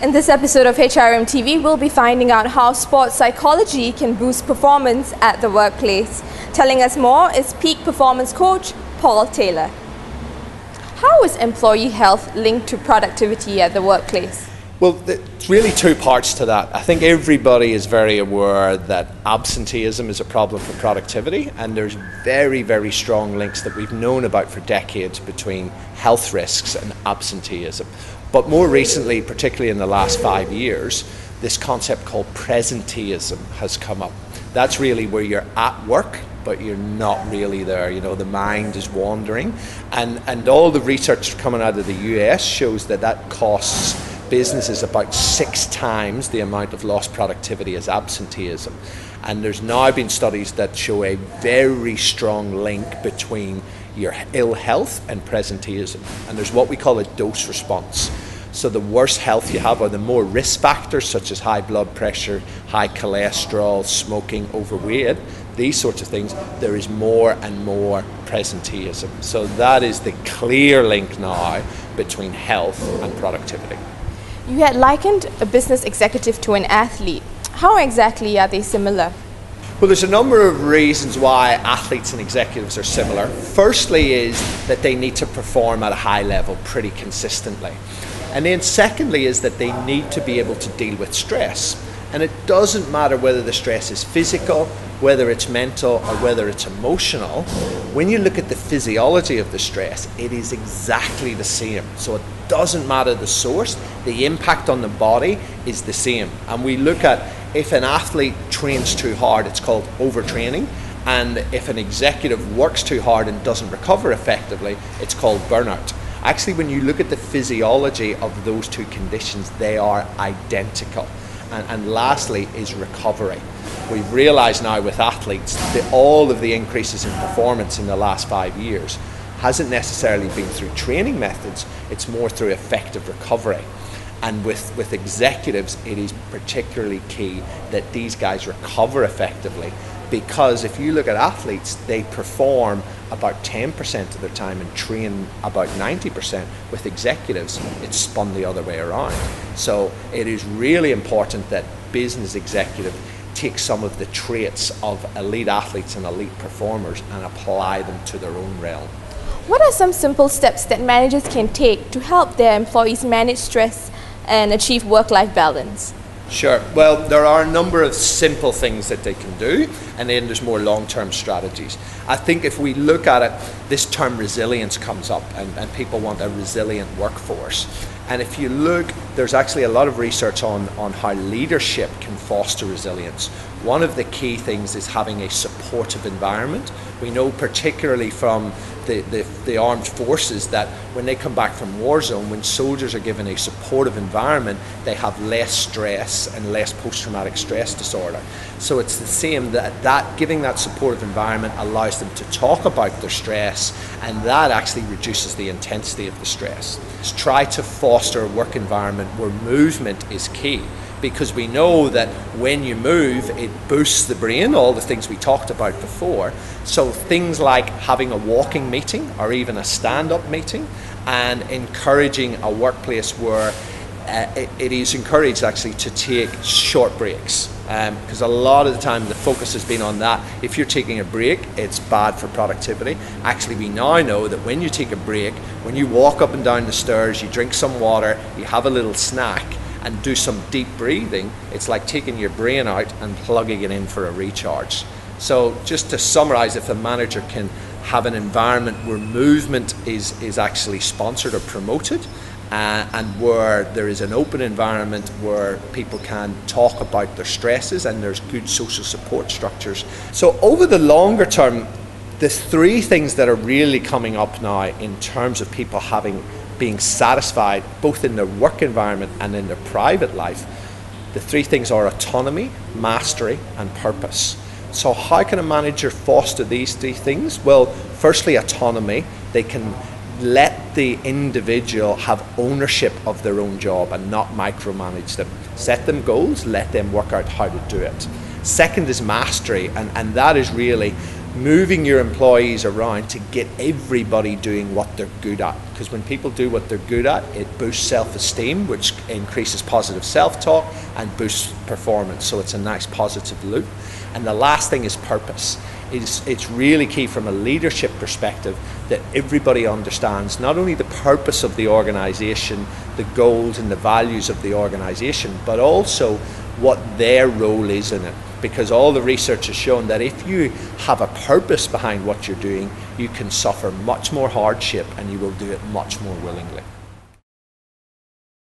In this episode of HRM TV, we'll be finding out how sports psychology can boost performance at the workplace. Telling us more is peak performance coach Paul Taylor. How is employee health linked to productivity at the workplace? Well, it's really two parts to that. I think everybody is very aware that absenteeism is a problem for productivity, and there's very, very strong links that we've known about for decades between health risks and absenteeism. But more recently, particularly in the last 5 years, this concept called presenteeism has come up. That's really where you're at work, but you're not really there. You know, the mind is wandering. And all the research coming out of the US shows that that costs businesses about 6 times the amount of lost productivity as absenteeism. And there's now been studies that show a very strong link between your ill health and presenteeism. And there's what we call a dose response. So the worse health you have, or the more risk factors such as high blood pressure, high cholesterol, smoking, overweight, these sorts of things, there is more and more presenteeism. So that is the clear link now between health and productivity. You had likened a business executive to an athlete. How exactly are they similar? Well, there's a number of reasons why athletes and executives are similar. Firstly is that they need to perform at a high level pretty consistently. And then secondly is that they need to be able to deal with stress. And it doesn't matter whether the stress is physical, whether it's mental, or whether it's emotional. When you look at the physiology of the stress, it is exactly the same. So it doesn't matter the source, the impact on the body is the same. And we look at if an athlete trains too hard, it's called overtraining. And if an executive works too hard and doesn't recover effectively, it's called burnout. Actually, when you look at the physiology of those two conditions, they are identical. And lastly is recovery. We've realized now with athletes that all of the increases in performance in the last 5 years hasn't necessarily been through training methods, it's more through effective recovery. And with executives, it is particularly key that these guys recover effectively, because if you look at athletes, they perform about 10% of their time and train about 90%. With executives, it's spun the other way around. So it is really important that business executives take some of the traits of elite athletes and elite performers and apply them to their own realm. What are some simple steps that managers can take to help their employees manage stress and achieve work-life balance? Sure. Well, there are a number of simple things that they can do, and then there's more long-term strategies. I think if we look at it, this term resilience comes up, and people want a resilient workforce. And if you look, there's actually a lot of research on how leadership can foster resilience. One of the key things is having a supportive environment. We know particularly from the armed forces that when they come back from war zone, when soldiers are given a supportive environment, they have less stress and less post-traumatic stress disorder. So it's the same, that giving that supportive environment allows them to talk about their stress, and that actually reduces the intensity of the stress. Try to foster a work environment where movement is key, because we know that when you move, it boosts the brain, all the things we talked about before. So things like having a walking meeting or even a stand-up meeting, and encouraging a workplace where it is encouraged actually to take short breaks, because a lot of the time the focus has been on that. If you're taking a break, it's bad for productivity. Actually, we now know that when you take a break, when you walk up and down the stairs, you drink some water, you have a little snack, and do some deep breathing, it's like taking your brain out and plugging it in for a recharge. So just to summarize, if a manager can have an environment where movement is actually sponsored or promoted, and where there is an open environment where people can talk about their stresses and there's good social support structures. So over the longer term, the 3 things that are really coming up now in terms of people being satisfied both in their work environment and in their private life, the 3 things are autonomy, mastery, and purpose. So how can a manager foster these 3 things? Well, firstly, autonomy. They can let the individual have ownership of their own job and not micromanage them. Set them goals, let them work out how to do it. Second is mastery, and that is really moving your employees around to get everybody doing what they're good at. Because when people do what they're good at, it boosts self-esteem, which increases positive self-talk and boosts performance. So it's a nice positive loop. And the last thing is purpose. It's really key from a leadership perspective that everybody understands not only the purpose of the organization, the goals and the values of the organization, but also what their role is in it. Because all the research has shown that if you have a purpose behind what you're doing, you can suffer much more hardship and you will do it much more willingly.